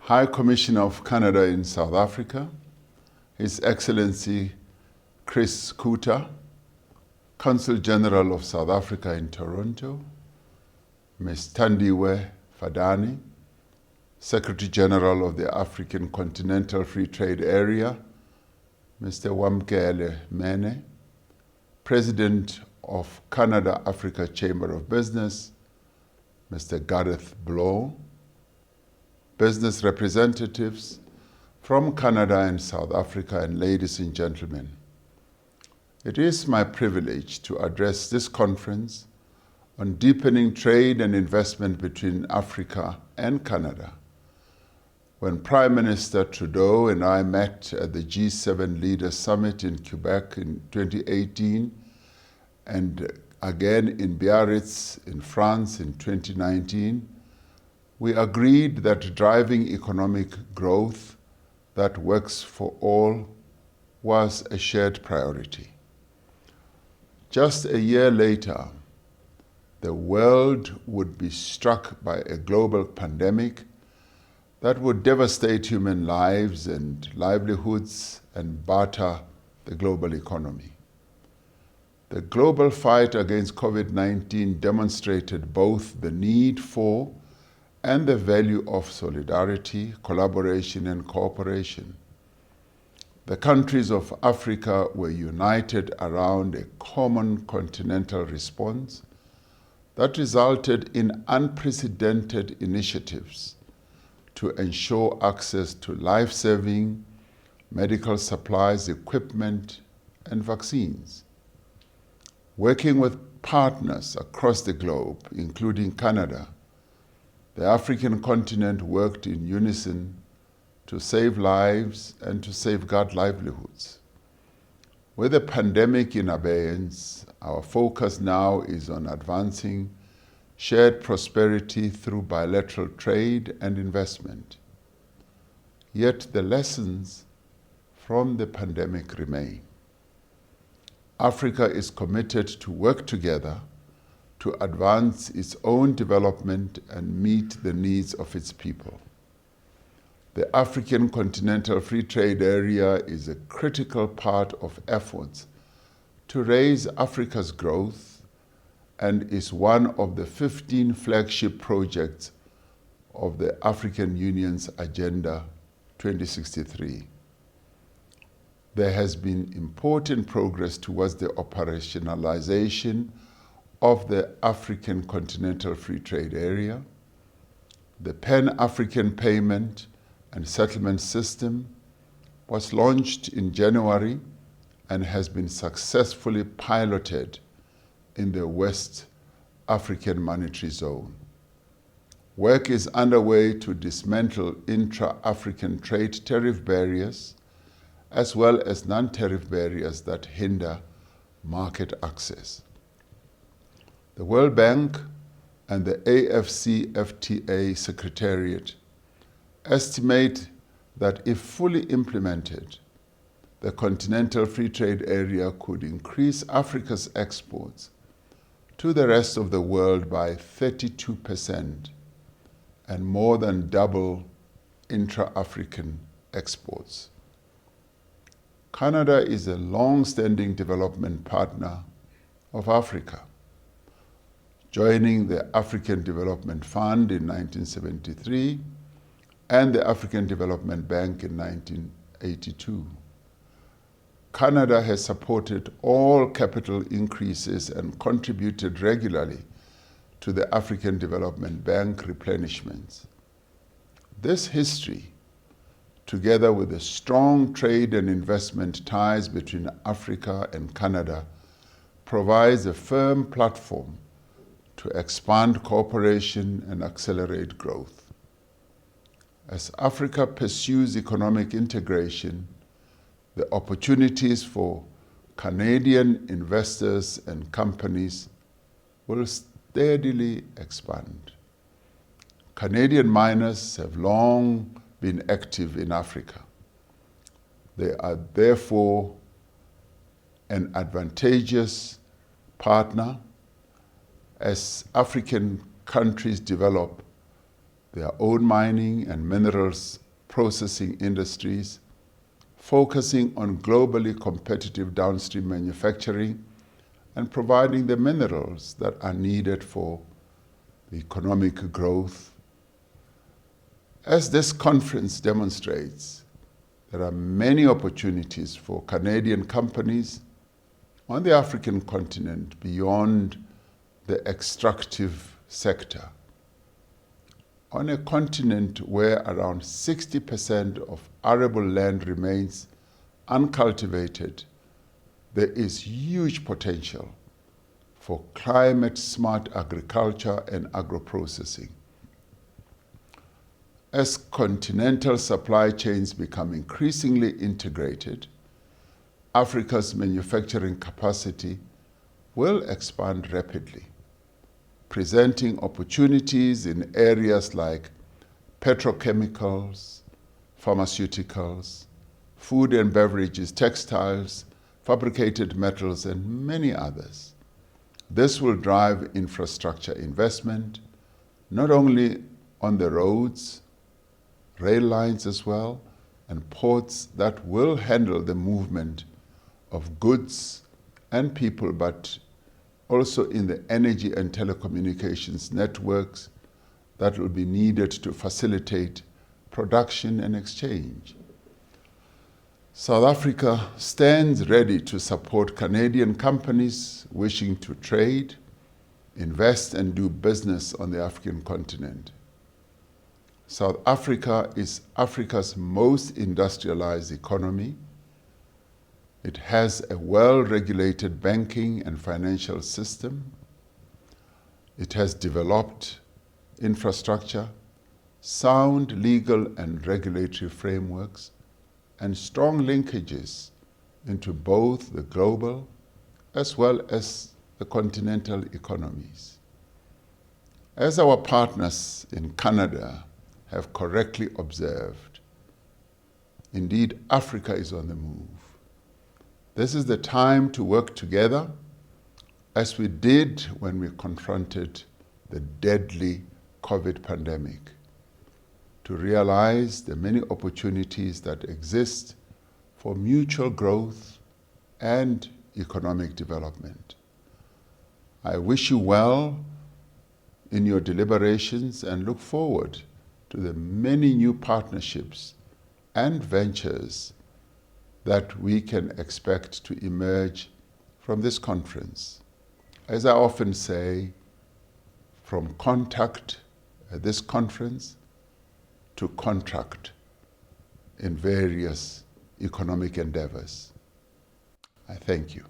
High Commissioner of Canada in South Africa, His Excellency Chris Kuta, Consul General of South Africa in Toronto, Ms. Thandiwe Fadani, Secretary General of the African Continental Free Trade Area, Mr. Wamkele Mene, President of Canada Africa Chamber of Business, Mr. Gareth Blow, business representatives from Canada and South Africa, and ladies and gentlemen. It is my privilege to address this conference on deepening trade and investment between Africa and Canada. When Prime Minister Trudeau and I met at the G7 Leaders Summit in Quebec in 2018, and again in Biarritz in France in 2019, we agreed that driving economic growth that works for all was a shared priority. Just a year later, the world would be struck by a global pandemic that would devastate human lives and livelihoods and batter the global economy. The global fight against COVID-19 demonstrated both the need for and the value of solidarity, collaboration, and cooperation. The countries of Africa were united around a common continental response that resulted in unprecedented initiatives to ensure access to life-saving medical supplies, equipment, and vaccines. Working with partners across the globe, including Canada, the African continent worked in unison to save lives and to safeguard livelihoods. With the pandemic in abeyance, our focus now is on advancing shared prosperity through bilateral trade and investment. Yet the lessons from the pandemic remain. Africa is committed to work together to advance its own development and meet the needs of its people. The African Continental Free Trade Area is a critical part of efforts to raise Africa's growth and is one of the 15 flagship projects of the African Union's Agenda 2063. There has been important progress towards the operationalization of the African Continental Free Trade Area. The Pan-African Payment and Settlement System was launched in January and has been successfully piloted in the West African Monetary Zone. Work is underway to dismantle intra-African trade tariff barriers, as well as non-tariff barriers that hinder market access. The World Bank and the AFCFTA Secretariat estimate that if fully implemented, the Continental Free Trade Area could increase Africa's exports to the rest of the world by 32% and more than double intra-African exports. Canada is a long-standing development partner of Africa, joining the African Development Fund in 1973 and the African Development Bank in 1982. Canada has supported all capital increases and contributed regularly to the African Development Bank replenishments. This history, together with the strong trade and investment ties between Africa and Canada, provides a firm platform to expand cooperation and accelerate growth. As Africa pursues economic integration, the opportunities for Canadian investors and companies will steadily expand. Canadian miners have long been active in Africa. They are therefore an advantageous partner as African countries develop their own mining and minerals processing industries, focusing on globally competitive downstream manufacturing and providing the minerals that are needed for the economic growth. As this conference demonstrates, there are many opportunities for Canadian companies on the African continent beyond the extractive sector. On a continent where around 60% of arable land remains uncultivated, there is huge potential for climate-smart agriculture and agro-processing. As continental supply chains become increasingly integrated, Africa's manufacturing capacity will expand rapidly, presenting opportunities in areas like petrochemicals, pharmaceuticals, food and beverages, textiles, fabricated metals, and many others. This will drive infrastructure investment, not only on the roads, rail lines as well, and ports that will handle the movement of goods and people, but also in the energy and telecommunications networks that will be needed to facilitate production and exchange. South Africa stands ready to support Canadian companies wishing to trade, invest, and do business on the African continent. South Africa is Africa's most industrialized economy. It has a well-regulated banking and financial system. It has developed infrastructure, sound legal and regulatory frameworks, and strong linkages into both the global as well as the continental economies. As our partners in Canada have correctly observed, indeed, Africa is on the move. This is the time to work together, as we did when we confronted the deadly COVID pandemic, to realize the many opportunities that exist for mutual growth and economic development. I wish you well in your deliberations and look forward to the many new partnerships and ventures that we can expect to emerge from this conference. As I often say, from contact at this conference to contract in various economic endeavors. I thank you.